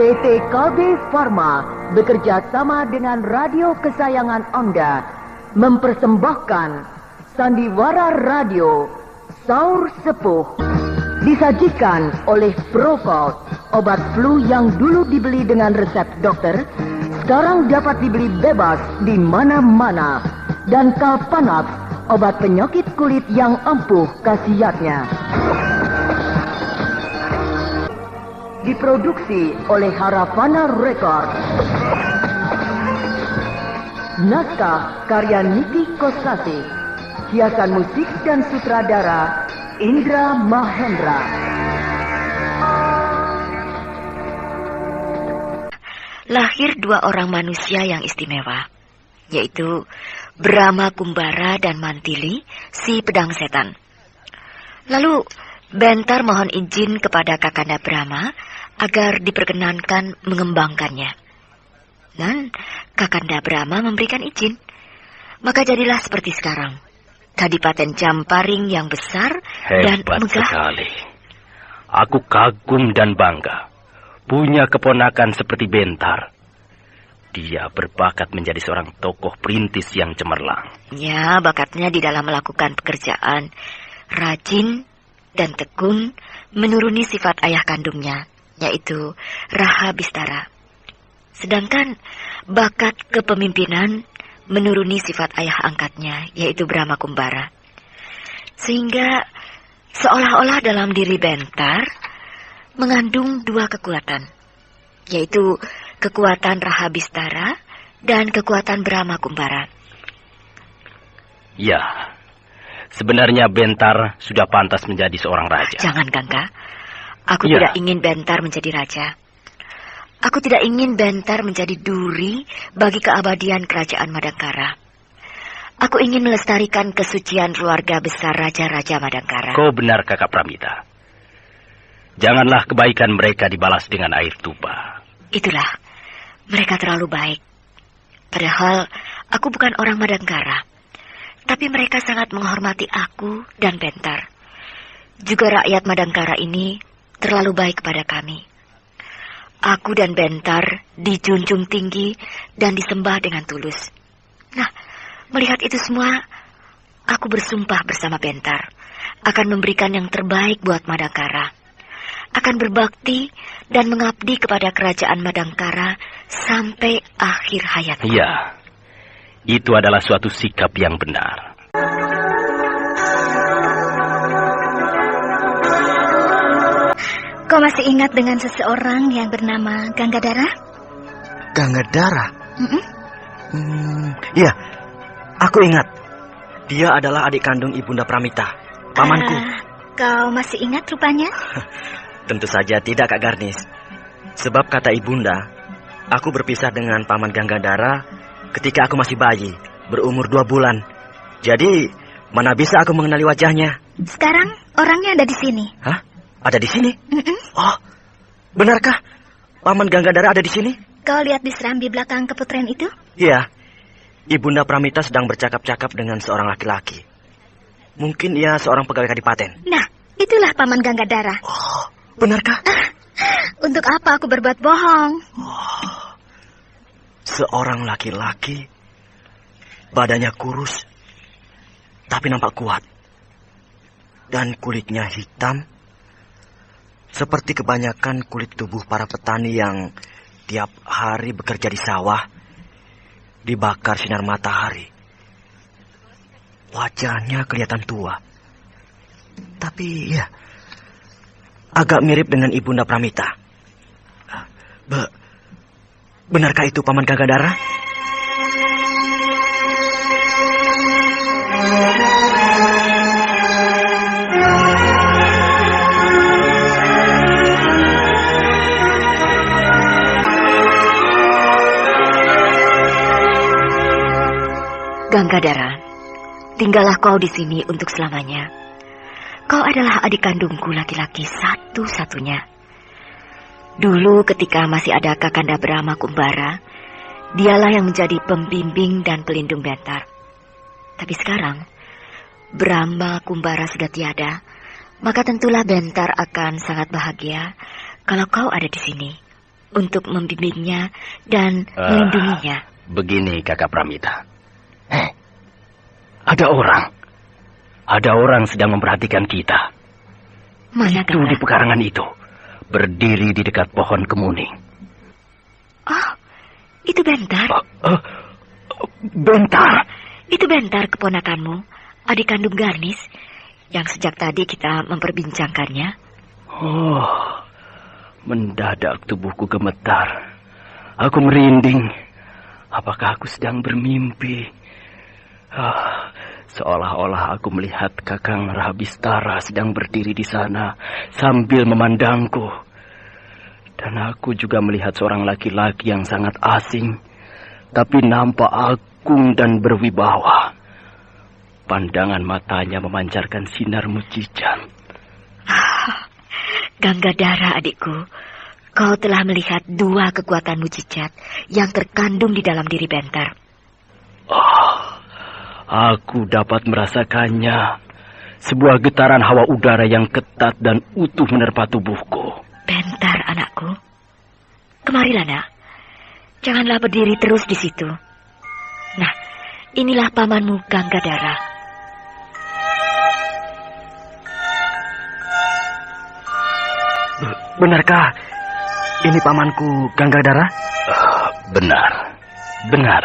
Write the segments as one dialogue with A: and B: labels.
A: PT KB Pharma bekerja sama dengan radio kesayangan Anda mempersembahkan Sandiwara Radio Saur Sepuh. Disajikan oleh Procold, obat flu yang dulu dibeli dengan resep dokter, sekarang dapat dibeli bebas di mana-mana. Dan Kalpanax, obat penyakit kulit yang ampuh khasiatnya. Diproduksi oleh Haravana Record. Naskah karya Niki Kosasi. Hiasan musik dan sutradara Indra Mahendra.
B: Lahir dua orang manusia yang istimewa, yaitu Brahma Kumbara dan Mantili, si pedang setan. Lalu Bentar mohon izin kepada Kakanda Brahma agar diperkenankan mengembangkannya. Dan Kakanda Brahma memberikan izin. Maka jadilah seperti sekarang. Kadipaten Jamparing yang besar dan megah.
C: Hebat sekali. Aku kagum dan bangga punya keponakan seperti Bentar. Dia berbakat menjadi seorang tokoh perintis yang cemerlang.
B: Ya, bakatnya di dalam melakukan pekerjaan. Rajin dan tekun menuruni sifat ayah kandungnya, yaitu Raha Bistara. Sedangkan bakat kepemimpinan menuruni sifat ayah angkatnya, yaitu Brahma Kumbara. Sehingga seolah-olah dalam diri Bentar mengandung dua kekuatan, yaitu kekuatan Raha Bistara dan kekuatan Brahma Kumbara.
C: Ya, sebenarnya Bentar sudah pantas menjadi seorang raja.
B: Jangan, Gangga. Aku tidak ingin Bentar menjadi raja. Aku tidak ingin Bentar menjadi duri bagi keabadian kerajaan Madangkara. Aku ingin melestarikan kesucian keluarga besar Raja-Raja Madangkara.
C: Kau benar, Kakak Pramita. Janganlah kebaikan mereka dibalas dengan air tuba.
B: Itulah, mereka terlalu baik. Padahal aku bukan orang Madangkara. Tapi mereka sangat menghormati aku dan Bentar. Juga rakyat Madangkara ini terlalu baik kepada kami. Aku dan Bentar dijunjung tinggi dan disembah dengan tulus. Nah, melihat itu semua, aku bersumpah bersama Bentar akan memberikan yang terbaik buat Madangkara. Akan berbakti dan mengabdi kepada kerajaan Madangkara sampai akhir hayatku.
C: Iya, itu adalah suatu sikap yang benar.
D: Kau masih ingat dengan seseorang yang bernama Gangadara?
E: Gangadara? Iya, aku ingat. Dia adalah adik kandung Ibunda Pramita, pamanku.
D: Kau masih ingat rupanya?
E: Tentu saja tidak, Kak Garnis. Sebab kata Ibunda, aku berpisah dengan paman Gangadara ketika aku masih bayi, berumur 2 bulan. Jadi, mana bisa aku mengenali wajahnya?
D: Sekarang orangnya ada di sini.
E: Hah? Ada di sini? Oh, benarkah paman Gangadara ada di sini?
D: Kau lihat di serambi belakang keputren itu?
E: Iya, Ibunda Pramita sedang bercakap-cakap dengan seorang laki-laki. Mungkin ia seorang pegawai kadipaten.
D: Nah, itulah paman Gangadara.
E: Oh, benarkah?
D: Untuk apa aku berbuat bohong?
E: Oh, seorang laki-laki, badannya kurus, tapi nampak kuat. Dan kulitnya hitam, seperti kebanyakan kulit tubuh para petani yang tiap hari bekerja di sawah, dibakar sinar matahari. Wajahnya kelihatan tua, tapi ya, agak mirip dengan Ibunda Pramita. Benarkah itu paman Gangadara?
B: Gangadara, tinggallah kau di sini untuk selamanya. Kau adalah adik kandungku laki-laki satu-satunya. Dulu ketika masih ada Kakanda Brahma Kumbara, dialah yang menjadi pembimbing dan pelindung Bentar. Tapi sekarang, Brahma Kumbara sudah tiada, maka tentulah Bentar akan sangat bahagia kalau kau ada di sini. untuk membimbingnya dan melindunginya.
C: Begini, Kakak Pramita. Ada orang sedang memperhatikan kita.
B: Mana,
C: Itu di pekarangan itu, berdiri di dekat pohon kemuning.
B: Oh, itu Bentar.
C: Bentar.
B: Itu Bentar, keponakanmu, adik kandung Garnis, yang sejak tadi kita memperbincangkannya.
C: Oh, mendadak tubuhku gemetar. Aku merinding. Apakah aku sedang bermimpi? Seolah-olah aku melihat Kakang Rahabistara sedang berdiri di sana sambil memandangku. Dan aku juga melihat seorang laki-laki yang sangat asing, tapi nampak agung dan berwibawa. Pandangan matanya memancarkan sinar mujizat.
B: Ganggadara, adikku, kau telah melihat dua kekuatan mujizat yang terkandung di dalam diri Bentar.
C: Aku dapat merasakannya. Sebuah getaran hawa udara yang ketat dan utuh menerpa tubuhku.
B: Bentar, anakku. Kemarilah, nak. Janganlah berdiri terus di situ. Nah, inilah pamanmu Ganggadara.
E: Benarkah ini pamanku Ganggadara?
C: Benar.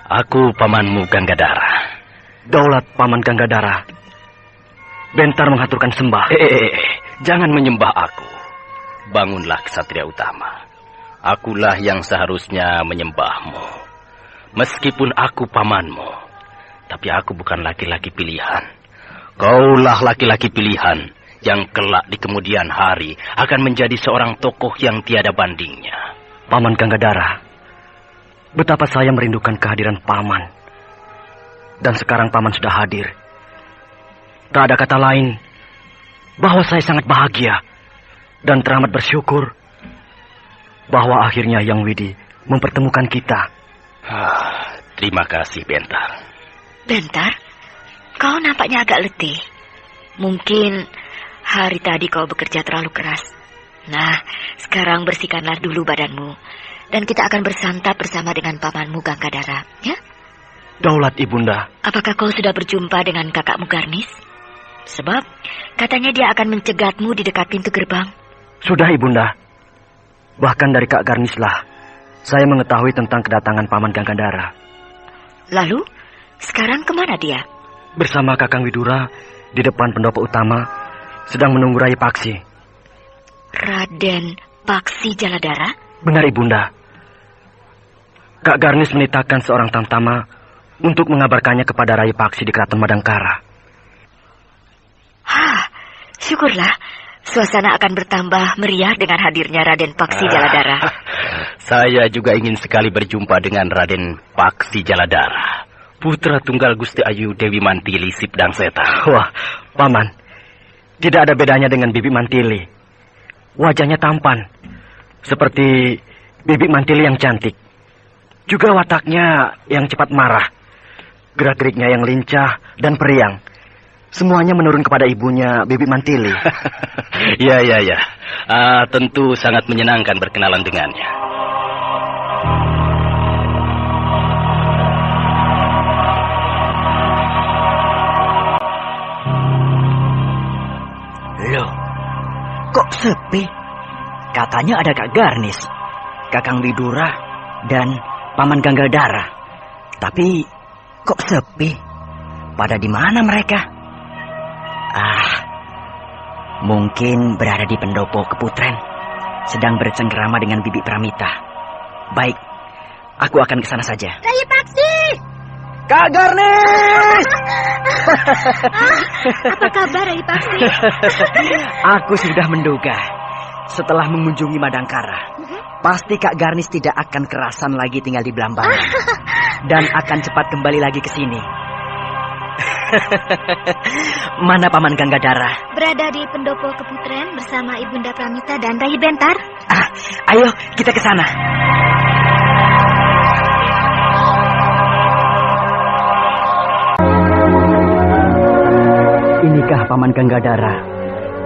C: Aku pamanmu Ganggadara.
E: Daulat Paman Ganggadara. Bentar menghaturkan sembah.
C: Jangan menyembah aku. Bangunlah, Ksatria Utama. Akulah yang seharusnya menyembahmu. Meskipun aku pamanmu, tapi aku bukan laki-laki pilihan. Kaulah laki-laki pilihan yang kelak di kemudian hari akan menjadi seorang tokoh yang tiada bandingnya.
E: Paman Ganggadara, betapa saya merindukan kehadiran paman. Dan sekarang paman sudah hadir. Tak ada kata lain bahwa saya sangat bahagia dan teramat bersyukur bahwa akhirnya Yang Widi mempertemukan kita.
C: Terima kasih, Bentar.
B: Bentar, kau nampaknya agak letih. Mungkin hari tadi kau bekerja terlalu keras. Nah, sekarang bersihkanlah dulu badanmu. Dan kita akan bersantap bersama dengan pamanmu Ganggadara, ya?
E: Daulat Ibunda.
B: Apakah kau sudah berjumpa dengan kakakmu Garnis? Sebab katanya dia akan mencegatmu di dekat pintu gerbang.
E: Sudah, Ibunda. Bahkan dari Kak Garnislah saya mengetahui tentang kedatangan paman Ganggadara.
B: Lalu, sekarang kemana dia?
E: Bersama Kakang Widura di depan pendopo utama sedang menunggu Rai Paksi.
B: Raden Paksi Jaladara?
E: Benar, Ibunda. Kak Garnis menitahkan seorang tamtama untuk mengabarkannya kepada Rai Paksi di Keraton Madangkara.
B: Syukurlah. Suasana akan bertambah meriah dengan hadirnya Raden Paksi Jaladara.
C: Saya juga ingin sekali berjumpa dengan Raden Paksi Jaladara, putra tunggal Gusti Ayu Dewi Mantili Sipdang Seta.
E: Wah, paman, tidak ada bedanya dengan Bibi Mantili. Wajahnya tampan, seperti Bibi Mantili yang cantik. Juga wataknya yang cepat marah, gerak-geriknya yang lincah dan periang. Semuanya menurun kepada ibunya, Bibi Mantili.
C: Ya. Tentu sangat menyenangkan berkenalan dengannya.
F: Loh, kok sepi? Katanya ada Kak Garnis, Kakang Widura, dan Paman Ganggadara. Tapi kok sepi? Pada di mana mereka? Mungkin berada di pendopo Keputren, sedang bercengkerama dengan Bibi Pramita. Baik, aku akan ke sana saja.
D: Rai Paksi!
E: Kak Garnis!
D: Apa kabar, Rai Paksi?
F: Aku sudah menduga. Setelah mengunjungi Madangkara, pasti Kak Garnis tidak akan kerasan lagi tinggal di Blambangan. Dan akan cepat kembali lagi ke sini. Mana Paman Ganggadara?
D: Berada di pendopo Keputren bersama Ibunda Pramita dan Rai Bentar.
F: Ayo kita ke sana.
E: Inikah Paman Ganggadara,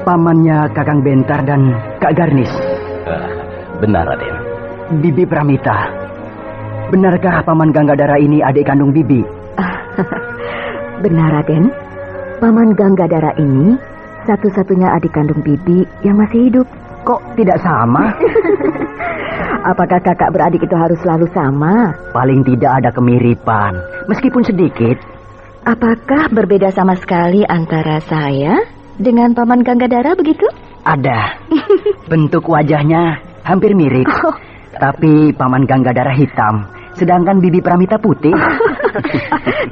E: pamannya Kakang Bentar dan Kak Garnis?
C: Benar, Raden.
F: Bibi Pramita, benarkah Paman Ganggadara ini adik kandung Bibi?
B: Benar, Raden. Paman Ganggadara ini satu-satunya adik kandung Bibi yang masih hidup.
F: Kok tidak sama?
B: Apakah kakak beradik itu harus selalu sama?
F: Paling tidak ada kemiripan, meskipun sedikit.
B: Apakah berbeda sama sekali antara saya dengan Paman Ganggadara begitu?
F: Ada. Bentuk wajahnya hampir mirip. Tapi Paman Ganggadara hitam, sedangkan Bibi Pramita putih.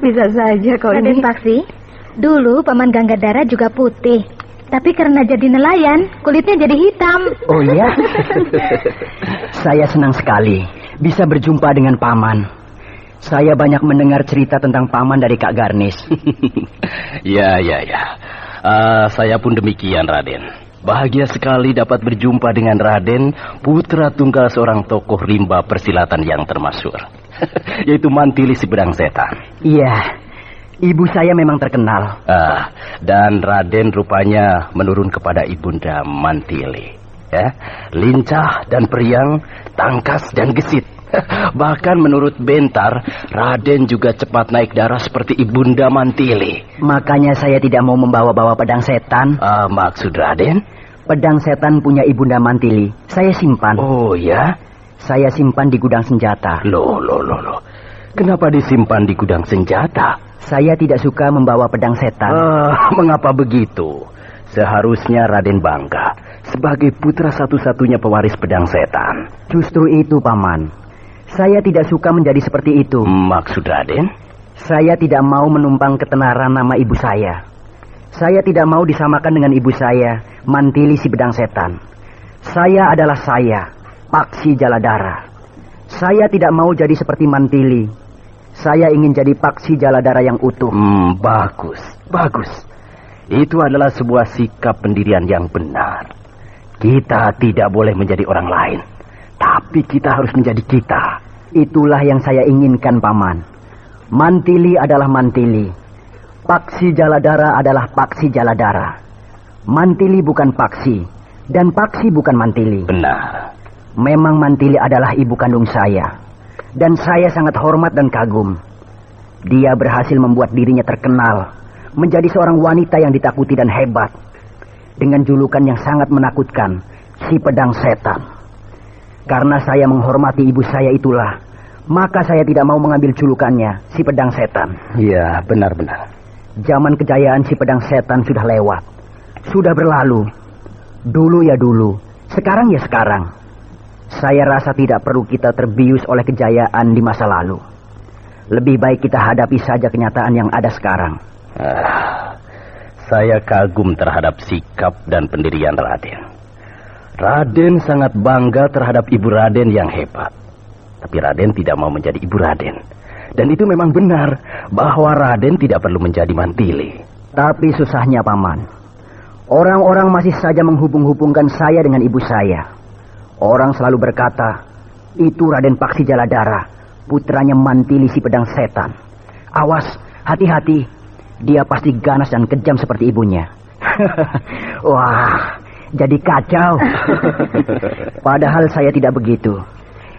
B: Bisa saja kau
D: Raden
B: ini.
D: Paksi, dulu Paman Ganggadara juga putih. Tapi karena jadi nelayan, kulitnya jadi hitam.
F: Oh iya? Saya senang sekali bisa berjumpa dengan Paman. Saya banyak mendengar cerita tentang Paman dari Kak Garnis.
C: Ya. Saya pun demikian, Raden. Bahagia sekali dapat berjumpa dengan Raden, putra tunggal seorang tokoh rimba persilatan yang termasyhur, yaitu Mantili si Pedang Setan.
F: Iya, ibu saya memang terkenal.
C: Dan Raden rupanya menurun kepada ibunda Mantili, ya, lincah dan periang, tangkas dan gesit. Bahkan menurut Bentar, Raden juga cepat naik darah seperti ibunda Mantili.
F: Makanya saya tidak mau membawa-bawa pedang setan.
C: Maksud Raden?
F: Pedang setan punya ibunda Mantili. Saya simpan.
C: Oh ya?
F: Saya simpan di gudang senjata.
C: Loh. Kenapa disimpan di gudang senjata?
F: Saya tidak suka membawa pedang setan.
C: Mengapa begitu? Seharusnya Raden bangga sebagai putra satu-satunya pewaris pedang setan.
F: Justru itu, Paman. Saya tidak suka menjadi seperti itu.
C: Maksud Raden?
F: Saya tidak mau menumpang ketenaran nama ibu saya. Saya tidak mau disamakan dengan ibu saya, Mantili si Pedang Setan. Saya adalah saya, Paksi Jaladara. Saya tidak mau jadi seperti Mantili. Saya ingin jadi Paksi Jaladara yang utuh.
C: Bagus. Itu adalah sebuah sikap pendirian yang benar. Kita tidak boleh menjadi orang lain, tapi kita harus menjadi kita.
F: Itulah yang saya inginkan, Paman. Mantili adalah Mantili. Paksi Jaladara adalah Paksi Jaladara. Mantili bukan Paksi, dan Paksi bukan Mantili.
C: Benar.
F: Memang Mantili adalah ibu kandung saya, dan saya sangat hormat dan kagum. Dia berhasil membuat dirinya terkenal, menjadi seorang wanita yang ditakuti dan hebat, dengan julukan yang sangat menakutkan, si Pedang Setan. Karena saya menghormati ibu saya itulah, maka saya tidak mau mengambil julukannya, si Pedang Setan.
C: Iya, benar-benar.
F: Zaman kejayaan si Pedang Setan sudah lewat, sudah berlalu. Dulu ya dulu, sekarang ya sekarang. Saya rasa tidak perlu kita terbius oleh kejayaan di masa lalu. Lebih baik kita hadapi saja kenyataan yang ada sekarang.
C: Saya kagum terhadap sikap dan pendirian Raden. Raden sangat bangga terhadap ibu Raden yang hebat. Tapi Raden tidak mau menjadi ibu Raden. Dan itu memang benar bahwa Raden tidak perlu menjadi Mantili.
F: Tapi susahnya, Paman. Orang-orang masih saja menghubung-hubungkan saya dengan ibu saya. Orang selalu berkata, itu Raden Paksi Jaladara, putranya Mantili si Pedang Setan. Awas, hati-hati. Dia pasti ganas dan kejam seperti ibunya. Wah, jadi kacau. Padahal saya tidak begitu.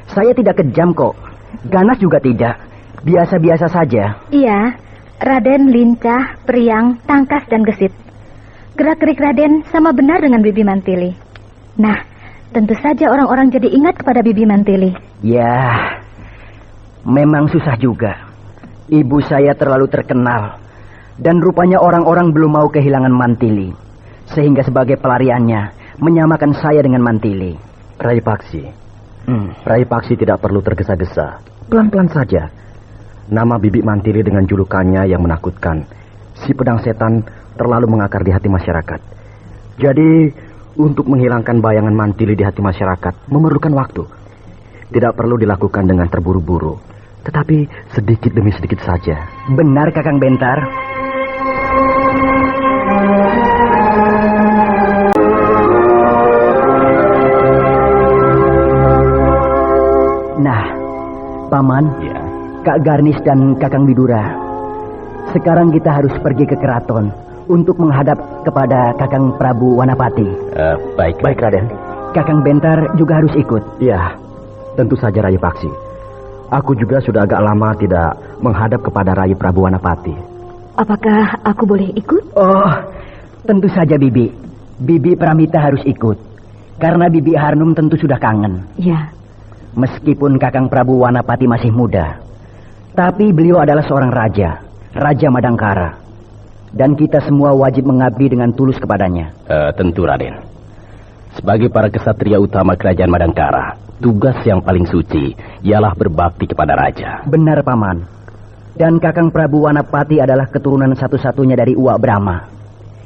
F: Saya tidak kejam kok. Ganas juga tidak. Biasa-biasa saja.
D: Iya, Raden lincah, periang, tangkas, dan gesit. Gerak-gerik Raden sama benar dengan Bibi Mantili. Nah, tentu saja orang-orang jadi ingat kepada Bibi Mantili.
F: Ya, memang susah juga. Ibu saya terlalu terkenal. Dan rupanya orang-orang belum mau kehilangan Mantili. Sehingga sebagai pelariannya menyamakan saya dengan Mantili.
G: Rai Paksi, Rai Paksi tidak perlu tergesa-gesa. Pelan-pelan saja. Nama Bibi Mantili dengan julukannya yang menakutkan, si Pedang Setan, terlalu mengakar di hati masyarakat. Jadi untuk menghilangkan bayangan Mantili di hati masyarakat memerlukan waktu. Tidak perlu dilakukan dengan terburu-buru, tetapi sedikit demi sedikit saja.
F: Benar, Kakang Bentar. Nah, Paman,
C: Ya.
F: Kak Garnis dan Kakang Widura, sekarang kita harus pergi ke keraton untuk menghadap kepada Kakang Prabu Wanapati.
C: Baik,
G: Baik, Raden.
F: Kakang Bentar juga harus ikut.
G: Ya, Tentu saja Rai Paksi. Aku juga sudah agak lama tidak menghadap kepada Rai Prabu Wanapati.
D: Apakah aku boleh ikut?
F: Oh, tentu saja Bibi. Bibi Pramita harus ikut. Karena Bibi Harnum tentu sudah kangen.
D: Ya.
F: Meskipun Kakang Prabu Wanapati masih muda, tapi beliau adalah seorang raja, Raja Madangkara. Dan kita semua wajib mengabdi dengan tulus kepadanya.
C: Tentu Raden. Sebagai para kesatria utama kerajaan Madangkara, tugas yang paling suci ialah berbakti kepada raja.
F: Benar Paman. Dan Kakang Prabu Wanapati adalah keturunan satu-satunya dari Uwak Brahma,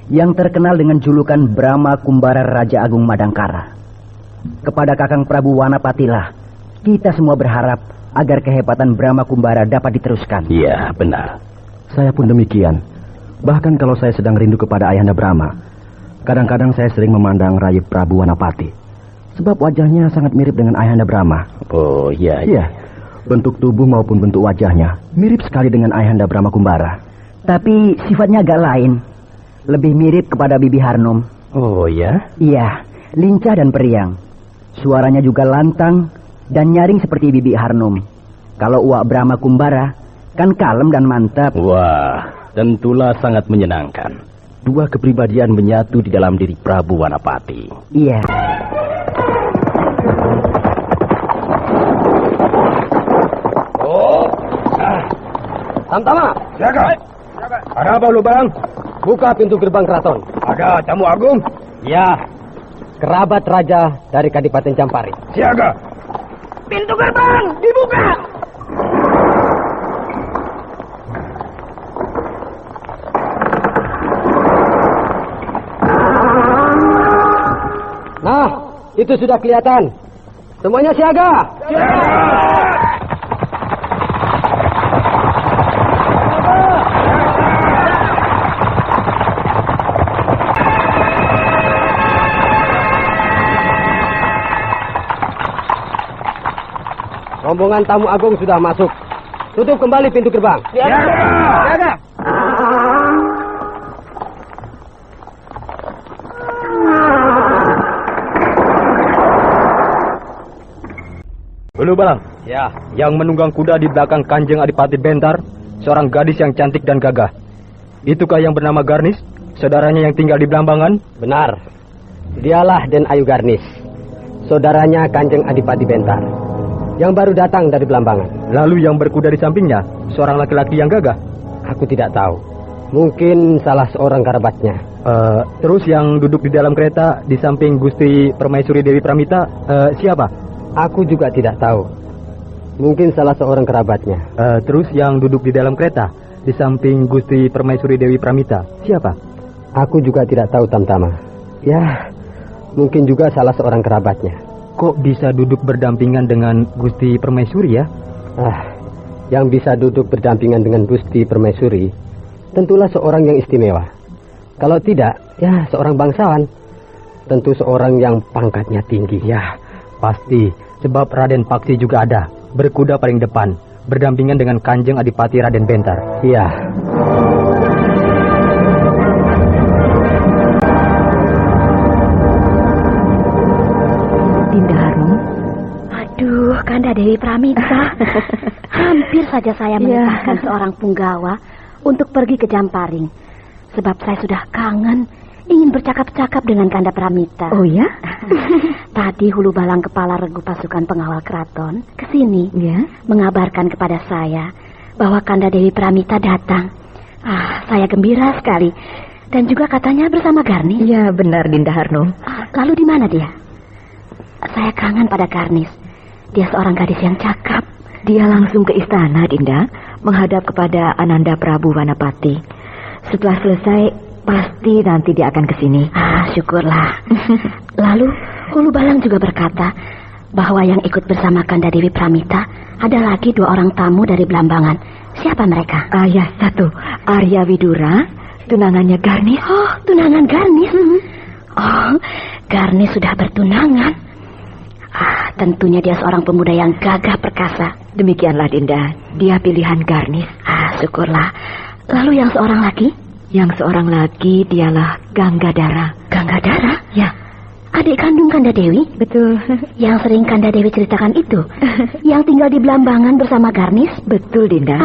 F: yang terkenal dengan julukan Brahma Kumbara Raja Agung Madangkara. Kepada Kakang Prabu Wanapati lah kita semua berharap agar kehebatan Brahma Kumbara dapat diteruskan.
C: Iya, benar.
G: Saya pun demikian. Bahkan kalau saya sedang rindu kepada Ayahanda Brahma, kadang-kadang saya sering memandang Rai Prabu Wanapati. Sebab wajahnya sangat mirip dengan Ayahanda Brahma.
C: Oh, iya.
G: Iya, bentuk tubuh maupun bentuk wajahnya mirip sekali dengan Ayahanda Brahma Kumbara.
F: Tapi sifatnya agak lain. Lebih mirip kepada Bibi Harnum.
C: Oh, ya?
F: Iya, lincah dan periang. Suaranya juga lantang dan nyaring seperti Bibi Harnum. Kalau Uwak Brahma Kumbara kan kalem dan mantap.
C: Wah, tentulah sangat menyenangkan. Dua kepribadian menyatu di dalam diri Prabu Wanapati.
F: Iya.
G: Oh, Tamtama, jaga. Ada apa lu, Bang? Buka pintu gerbang keraton. Ada tamu agung?
H: Ya, kerabat raja dari Kadipaten Campari.
G: Siaga.
H: Pintu gerbang dibuka. Nah, itu sudah kelihatan. Semuanya siaga. Rombongan tamu agung sudah masuk. Tutup kembali pintu gerbang. Siaga. Dulu Balang. Ya. Yang menunggang kuda di belakang Kanjeng Adipati Bentar, seorang gadis yang cantik dan gagah. Itukah yang bernama Garnis, saudaranya yang tinggal di Blambangan?
I: Benar. Dialah Den Ayu Garnis, saudaranya Kanjeng Adipati Bentar, yang baru datang dari Blambangan.
H: Lalu yang berkuda di sampingnya, seorang laki-laki yang gagah?
I: Aku tidak tahu. Mungkin salah seorang kerabatnya.
H: Terus yang duduk di dalam kereta di samping Gusti Permaisuri Dewi Pramita, siapa?
I: Aku juga tidak tahu. Mungkin salah seorang kerabatnya.
H: Terus yang duduk di dalam kereta di samping Gusti Permaisuri Dewi Pramita, siapa?
I: Aku juga tidak tahu, Tamtama. Ya, mungkin juga salah seorang kerabatnya.
H: Kok bisa duduk berdampingan dengan Gusti Permaisuri ya?
I: Yang bisa duduk berdampingan dengan Gusti Permaisuri tentulah seorang yang istimewa. Kalau tidak, ya seorang bangsawan. Tentu seorang yang pangkatnya tinggi.
H: Ya, pasti. Sebab Raden Paksi juga ada, berkuda paling depan, berdampingan dengan Kanjeng Adipati Raden Bentar.
I: Iya.
D: Dinda Harnum. Aduh, Kanda Dewi Pramita. Hampir saja saya menikahkan seorang punggawa untuk pergi ke Jamparing. Sebab saya sudah kangen ingin bercakap-cakap dengan Kanda Pramita.
B: Oh ya?
D: Tadi Hulu Balang kepala regu pasukan pengawal keraton kesini mengabarkan kepada saya bahwa Kanda Dewi Pramita datang. Saya gembira sekali. Dan juga katanya bersama Garnis.
B: Ya, benar Dinda Harnum.
D: Lalu di mana dia? Saya kangen pada Garnis. Dia seorang gadis yang cakap.
B: Dia langsung ke istana, Dinda, menghadap kepada Ananda Prabu Wanapati. Setelah selesai, pasti nanti dia akan ke sini.
D: Syukurlah. Lalu Hulu Balang juga berkata bahwa yang ikut bersama Kanda Dewi Pramita ada lagi 2 orang tamu dari Blambangan. Siapa mereka?
B: Ya, satu Arya Widura, tunangannya Garnis.
D: Oh, tunangan Garnis. Oh, Garnis sudah bertunangan. Tentunya dia seorang pemuda yang gagah perkasa.
B: Demikianlah Dinda, dia pilihan Garnis.
D: Syukurlah. Lalu yang seorang lagi?
B: Yang seorang lagi dialah Ganggadara.
D: Ganggadara?
B: Ya.
D: Adik kandung Kanda Dewi?
J: Betul.
D: Yang sering Kanda Dewi ceritakan itu? Yang tinggal di Blambangan bersama Garnis?
J: Betul, Dinda.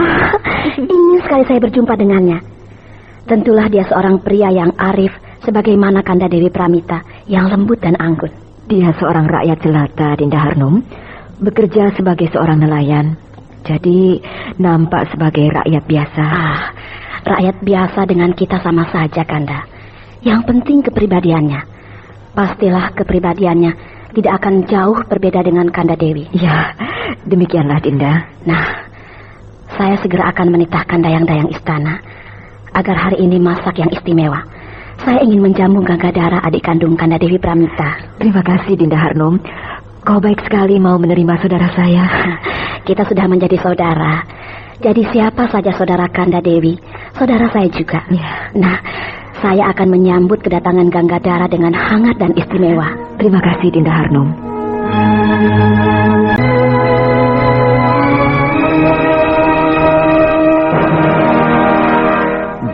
D: Ingin sekali saya berjumpa dengannya. Tentulah dia seorang pria yang arif, sebagaimana Kanda Dewi Pramita, yang lembut dan anggun.
J: Dia seorang rakyat jelata, Dinda Harnum. Bekerja sebagai seorang nelayan. Jadi nampak sebagai rakyat biasa.
D: Rakyat biasa dengan kita sama saja, Kanda. Yang penting kepribadiannya. Pastilah kepribadiannya tidak akan jauh berbeda dengan Kanda Dewi.
J: Ya, demikianlah, Dinda.
D: Nah, saya segera akan menitahkan dayang-dayang istana agar hari ini masak yang istimewa. Saya ingin menjamu Ganggadara, adik kandung Kanda Dewi Pramita.
J: Terima kasih, Dinda Harnum. Kau baik sekali mau menerima saudara saya.
D: Kita sudah menjadi saudara. Jadi siapa saja saudara Kanda Dewi, saudara saya juga.
J: Ya.
D: Nah, saya akan menyambut kedatangan Ganggadara dengan hangat dan istimewa.
J: Terima kasih, Dinda Harnum.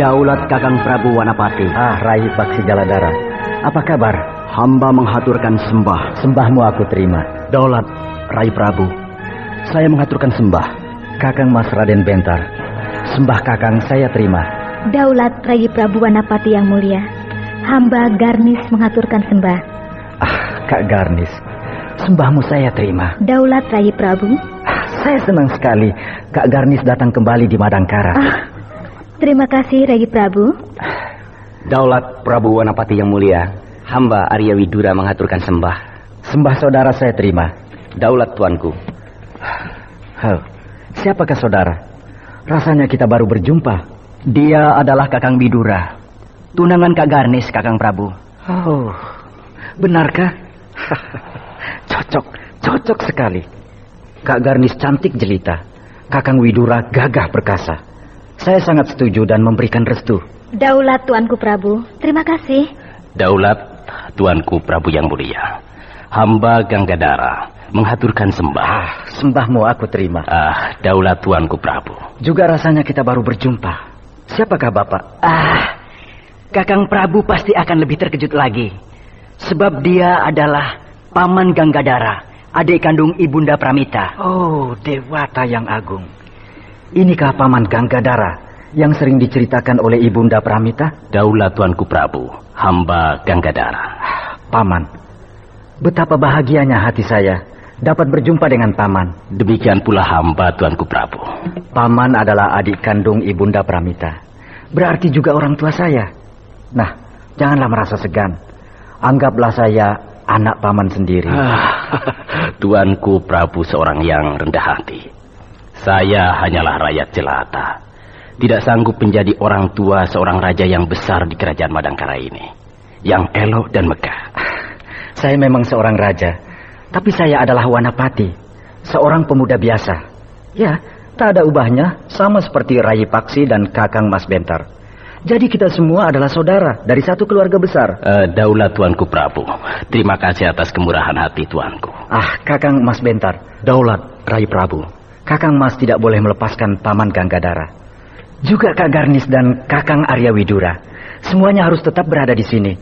G: Daulat Kakang Prabu Wanapati. Rai Paksi Jaladara. Apa kabar? Hamba menghaturkan sembah. Sembahmu aku terima. Daulat Rai Prabu. Saya menghaturkan sembah. Kakang Mas Raden Bentar. Sembah Kakang saya terima.
K: Daulat Rai Prabu Wanapati yang mulia, hamba Garnis mengaturkan sembah.
G: Kak Garnis, sembahmu saya terima.
K: Daulat Rai Prabu.
G: Saya senang sekali Kak Garnis datang kembali di Madangkara.
K: Terima kasih Rai Prabu.
L: Daulat Prabu Wanapati yang mulia, hamba Arya Widura mengaturkan sembah.
G: Sembah saudara saya terima.
L: Daulat tuanku.
G: Siapakah saudara? Rasanya kita baru berjumpa.
F: Dia adalah Kakang Widura, tunangan Kak Garnis, Kakang Prabu.
G: Oh, benarkah? Cocok sekali. Kak Garnis cantik jelita, Kakang Widura gagah perkasa. Saya sangat setuju dan memberikan restu.
K: Daulat tuanku Prabu, terima kasih.
C: Daulat tuanku Prabu yang mulia, hamba Ganggadara menghaturkan sembah.
G: Sembahmu aku terima.
C: Daulat tuanku Prabu.
G: Juga rasanya kita baru berjumpa. Siapakah Bapak?
F: Kakang Prabu pasti akan lebih terkejut lagi. Sebab dia adalah Paman Ganggadara, adik kandung Ibunda Pramita.
G: Oh, Dewata yang agung. Inikah Paman Ganggadara yang sering diceritakan oleh Ibunda Pramita?
C: Daulat tuanku Prabu, hamba Ganggadara.
G: Paman, betapa bahagianya hati saya dapat berjumpa dengan Paman.
C: Demikian pula hamba tuanku Prabu.
G: Paman adalah adik kandung Ibunda Pramita. Berarti juga orang tua saya. Nah, janganlah merasa segan. Anggaplah saya anak Paman sendiri.
C: Tuanku Prabu seorang yang rendah hati. Saya hanyalah rakyat jelata. Tidak sanggup menjadi orang tua seorang raja yang besar di kerajaan Madangkara ini. Yang elok dan megah.
G: Saya memang seorang raja. Tapi saya adalah Wanapati, seorang pemuda biasa. Ya, tak ada ubahnya, sama seperti Rai Paksi dan Kakang Mas Bentar. Jadi kita semua adalah saudara dari satu keluarga besar.
C: Daulat tuanku Prabu, terima kasih atas kemurahan hati tuanku.
G: Kakang Mas Bentar. Daulat Rai Prabu, Kakang Mas tidak boleh melepaskan Paman Ganggadara. Juga Kak Garnis dan Kakang Arya Widura. Semuanya harus tetap berada di sini.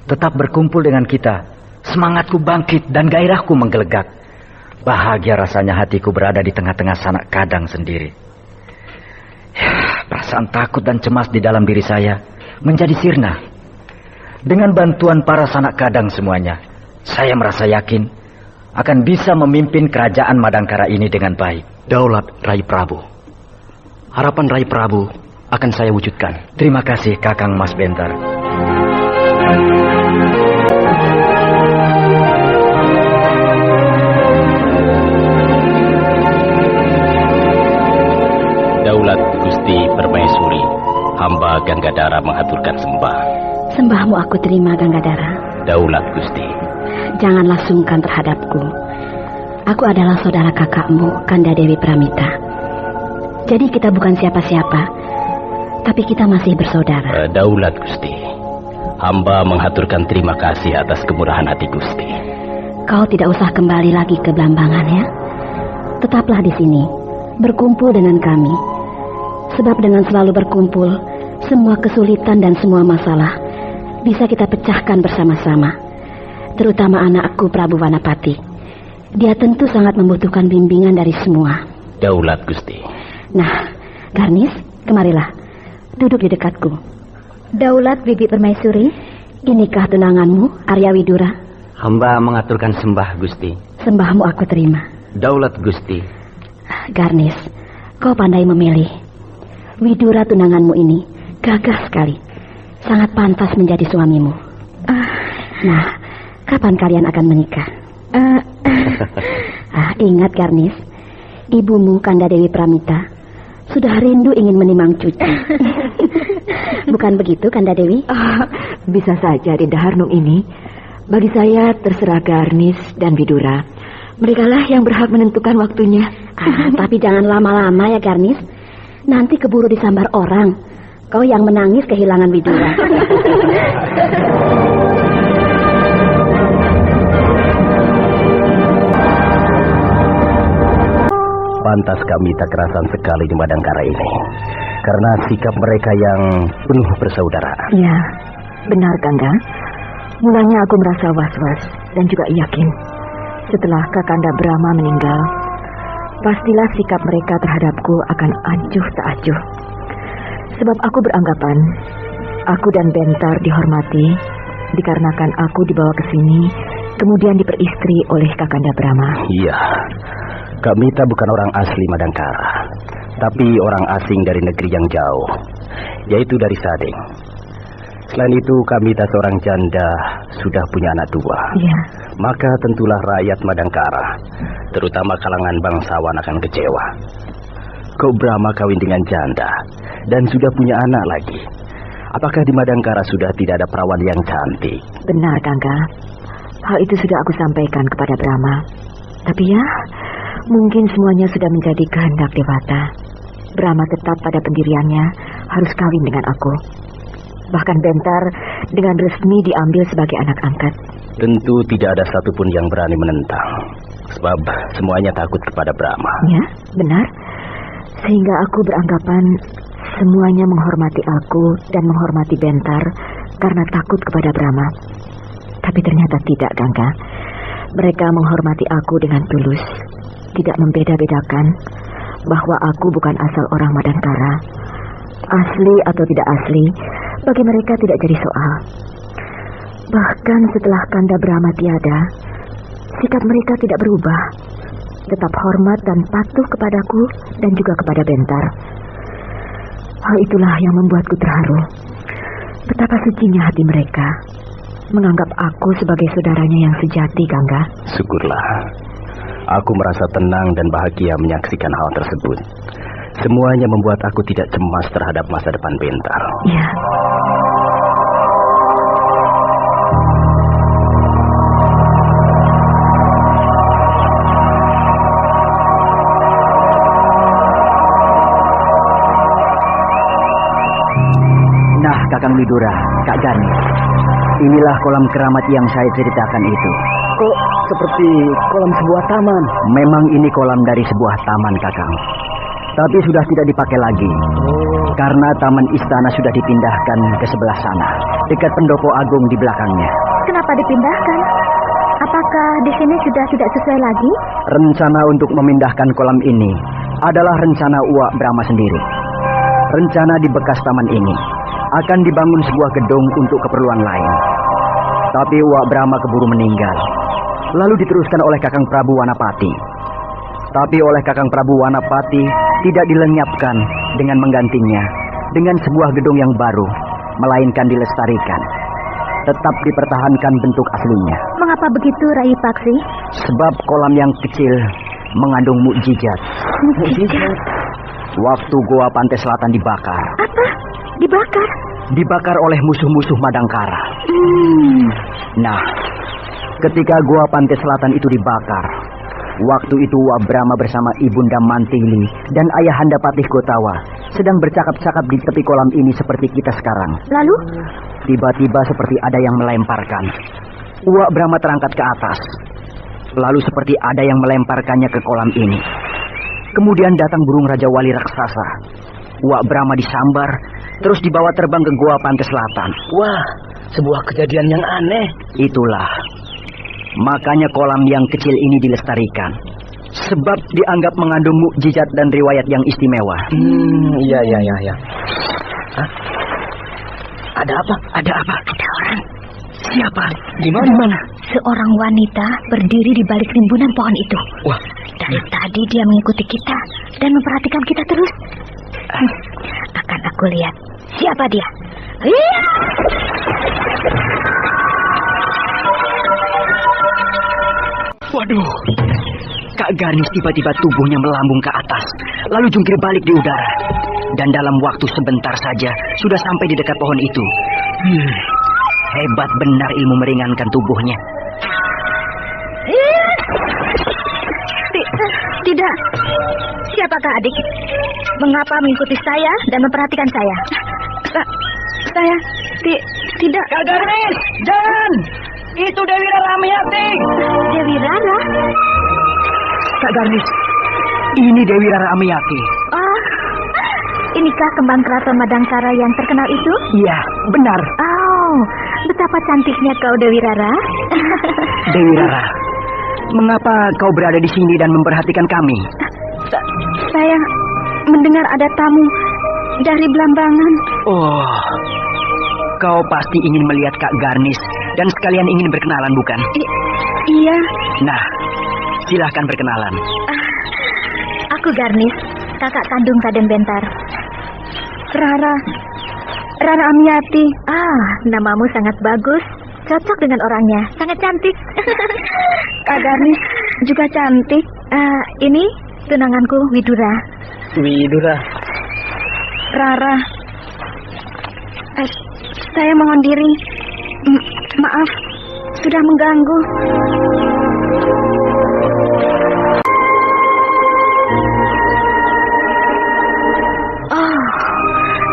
G: Tetap berkumpul dengan kita. Semangatku bangkit dan gairahku menggelegak. Bahagia rasanya hatiku berada di tengah-tengah sanak kadang sendiri. Perasaan takut dan cemas di dalam diri saya menjadi sirna. Dengan bantuan para sanak kadang semuanya, saya merasa yakin akan bisa memimpin kerajaan Madangkara ini dengan baik.
C: Daulat Rai Prabu, harapan Rai Prabu akan saya wujudkan.
G: Terima kasih Kakang Mas Bentar.
C: Daulat Gusti Permaisuri, hamba Ganggadara mengaturkan sembah.
D: Sembahmu aku terima, Ganggadara.
C: Daulat Gusti.
D: Janganlah sungkan terhadapku. Aku adalah saudara kakakmu, Kanda Dewi Pramita. Jadi kita bukan siapa-siapa, tapi kita masih bersaudara.
C: Daulat Gusti, hamba mengaturkan terima kasih atas kemurahan hati Gusti.
D: Kau tidak usah kembali lagi ke Blambangan ya. Tetaplah di sini, berkumpul dengan kami. Sebab dengan selalu berkumpul, semua kesulitan dan semua masalah bisa kita pecahkan bersama-sama. terutama anakku Prabu Wanapati. Dia tentu sangat membutuhkan bimbingan dari semua.
C: Daulat Gusti.
D: Nah, Garnis, kemarilah. Duduk di dekatku.
K: Daulat Bibi Permaisuri.
D: Inikah tunanganmu, Arya Widura?
L: Hamba mengaturkan sembah, Gusti.
D: Sembahmu aku terima.
L: Daulat Gusti.
D: Garnis, kau pandai memilih. Widura tunanganmu ini gagah sekali. Sangat pantas menjadi suamimu. Nah, kapan kalian akan menikah? Ingat Garnis, ibumu Kanda Dewi Pramita sudah rindu ingin menimang cucu. Bukan begitu, Kanda Dewi?
J: Bisa saja, Dinda Harnung ini. Bagi saya terserah Garnis dan Widura. Merekalah yang berhak menentukan waktunya.
D: Tapi jangan lama-lama ya, Garnis. Nanti keburu disambar orang. Kau yang menangis kehilangan Widura.
G: Pantas kami tak kerasan sekali di Madangkara ini, karena sikap mereka yang penuh persaudaraan.
J: Ya, benar Kanda. Mulanya aku merasa was-was dan juga yakin. Setelah Kakanda Brahma meninggal, pastilah sikap mereka terhadapku akan acuh tak acuh. Sebab aku beranggapan, aku dan Bentar dihormati, dikarenakan aku dibawa ke sini, kemudian diperistri oleh Kakanda Brahma.
G: Iya. Kamita bukan orang asli Madangkara, tapi orang asing dari negeri yang jauh, yaitu dari Sading. Selain itu, Kamita seorang janda sudah punya anak tua.
J: Iya.
G: Maka tentulah rakyat Madangkara, terutama kalangan bangsawan akan kecewa. Kau Brahma kawin dengan janda dan sudah punya anak lagi. Apakah di Madangkara sudah tidak ada perawan yang cantik?
J: Benar, Kangga. Hal itu sudah aku sampaikan kepada Brahma. Tapi ya, mungkin semuanya sudah menjadi kehendak Dewata. Brahma tetap pada pendiriannya, harus kawin dengan aku. Bahkan Bentar dengan resmi diambil sebagai anak angkat.
G: Tentu tidak ada satupun yang berani menentang, sebab semuanya takut kepada Brahma.
J: Ya, benar. Sehingga aku beranggapan semuanya menghormati aku dan menghormati Bentar karena takut kepada Brahma. Tapi ternyata tidak, Gangga. Mereka menghormati aku dengan tulus, tidak membeda-bedakan bahwa aku bukan asal orang Madangkara. Asli atau tidak asli, bagi mereka tidak jadi soal. Bahkan setelah Kanda Brahma tiada, sikap mereka tidak berubah. Tetap hormat dan patuh kepadaku dan juga kepada Bentar. Hal itulah yang membuatku terharu. Betapa sucinya hati mereka, menganggap aku sebagai saudaranya yang sejati, Gangga.
G: Syukurlah. Aku merasa tenang dan bahagia menyaksikan hal tersebut. Semuanya membuat aku tidak cemas terhadap masa depan Bentar.
J: Iya.
F: Nah, Kakang Widura, Kak Garnis, inilah kolam keramat yang saya ceritakan itu.
I: Kok seperti kolam sebuah taman?
F: Memang ini kolam dari sebuah taman, Kakang. Tapi sudah tidak dipakai lagi. Karena taman istana sudah dipindahkan ke sebelah sana, dekat pendopo agung di belakangnya.
K: Kenapa dipindahkan? Apakah di sini sudah tidak sesuai lagi?
F: Rencana untuk memindahkan kolam ini adalah rencana Uwak Brahma sendiri. Rencana di bekas taman ini akan dibangun sebuah gedung untuk keperluan lain. Tapi Uwak Brahma keburu meninggal, lalu diteruskan oleh Kakang Prabu Wanapati. Tapi oleh Kakang Prabu Wanapati tidak dilenyapkan dengan menggantinya dengan sebuah gedung yang baru, melainkan dilestarikan. Tetap dipertahankan bentuk aslinya.
K: Mengapa begitu, Rai Paksi?
F: Sebab kolam yang kecil mengandung mukjizat.
K: Mukjizat?
F: Waktu Goa Pantai Selatan dibakar.
K: Apa? Dibakar?
F: Dibakar oleh musuh-musuh Madangkara. Nah, ketika Goa Pantai Selatan itu dibakar, waktu itu Uwak Brahma bersama Ibunda Mantili dan Ayahanda Patih Gotawa sedang bercakap-cakap di tepi kolam ini seperti kita sekarang.
K: Lalu?
F: Tiba-tiba seperti ada yang melemparkan. Uwak Brahma terangkat ke atas. Lalu seperti ada yang melemparkannya ke kolam ini. Kemudian datang burung Raja Wali raksasa. Uwak Brahma disambar, terus dibawa terbang ke Goa Pantai Selatan.
I: Wah, sebuah kejadian yang aneh.
F: Itulah Makanya kolam yang kecil ini dilestarikan. Sebab dianggap mengandung mukjizat dan riwayat yang istimewa.
G: Iya.
F: Hah? Ada apa? Ada apa?
D: Ada orang.
F: Siapa? Di mana?
D: Seorang wanita berdiri di balik rimbunan pohon itu.
F: Wah.
D: Dari tadi dia mengikuti kita dan memperhatikan kita terus. Akan aku lihat. Siapa dia? Iya.
F: Waduh. Kak Garnis tiba-tiba tubuhnya melambung ke atas, lalu jungkir balik di udara. Dan dalam waktu sebentar saja sudah sampai di dekat pohon itu. Hebat benar ilmu meringankan tubuhnya.
D: Tidak. Siapakah adik? Mengapa mengikuti saya dan memperhatikan saya? Saya tidak.
F: Kak Garnis, jangan! Itu Dewi Rara Amiyati.
D: Dewi Rara?
F: Kak Garnis, ini Dewi Rara Amiyati.
D: Oh, inikah kembang keraton Madangkara yang terkenal itu?
F: Iya, benar.
D: Oh, betapa cantiknya kau Dewi Rara.
F: Dewi Rara, mengapa kau berada di sini dan memperhatikan kami?
D: Saya mendengar ada tamu dari Blambangan.
F: Oh, kau pasti ingin melihat Kak Garnis dan sekalian ingin berkenalan, bukan?
D: Iya.
F: Nah, silahkan berkenalan.
D: Aku Garnis, kakak kandung Raden Bentar. Rara Amiyati. Namamu sangat bagus. Cocok dengan orangnya. Sangat cantik. Kak Garnis juga cantik. Ini tunanganku Widura.
G: Widura.
D: Rara. Saya mohon diri. Maaf, sudah mengganggu.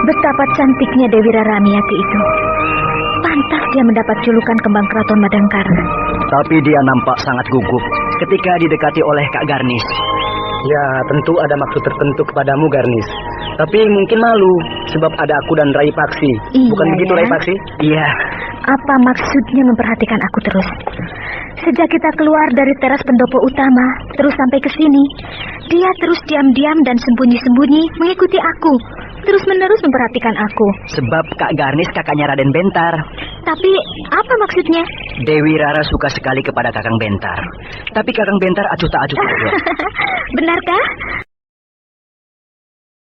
D: Betapa cantiknya Dewi Rara Amiyati itu. Pantas dia mendapat julukan kembang keraton Madangkara.
F: Tapi dia nampak sangat gugup ketika didekati oleh Kak Garnis.
G: Ya, tentu ada maksud tertentu kepadamu, Garnis. Tapi mungkin malu, sebab ada aku dan Rai Paksi. Bukan begitu, Rai Paksi?
F: Iya.
D: Apa maksudnya memperhatikan aku terus? Sejak kita keluar dari teras pendopo utama, terus sampai ke sini, dia terus diam-diam dan sembunyi-sembunyi mengikuti aku. Terus-menerus memperhatikan aku.
F: Sebab Kak Garnis kakaknya Raden Bentar.
D: Tapi apa maksudnya?
F: Dewi Rara suka sekali kepada Kakang Bentar. Tapi Kakang Bentar acuh tak acuh saja.
D: Benarkah?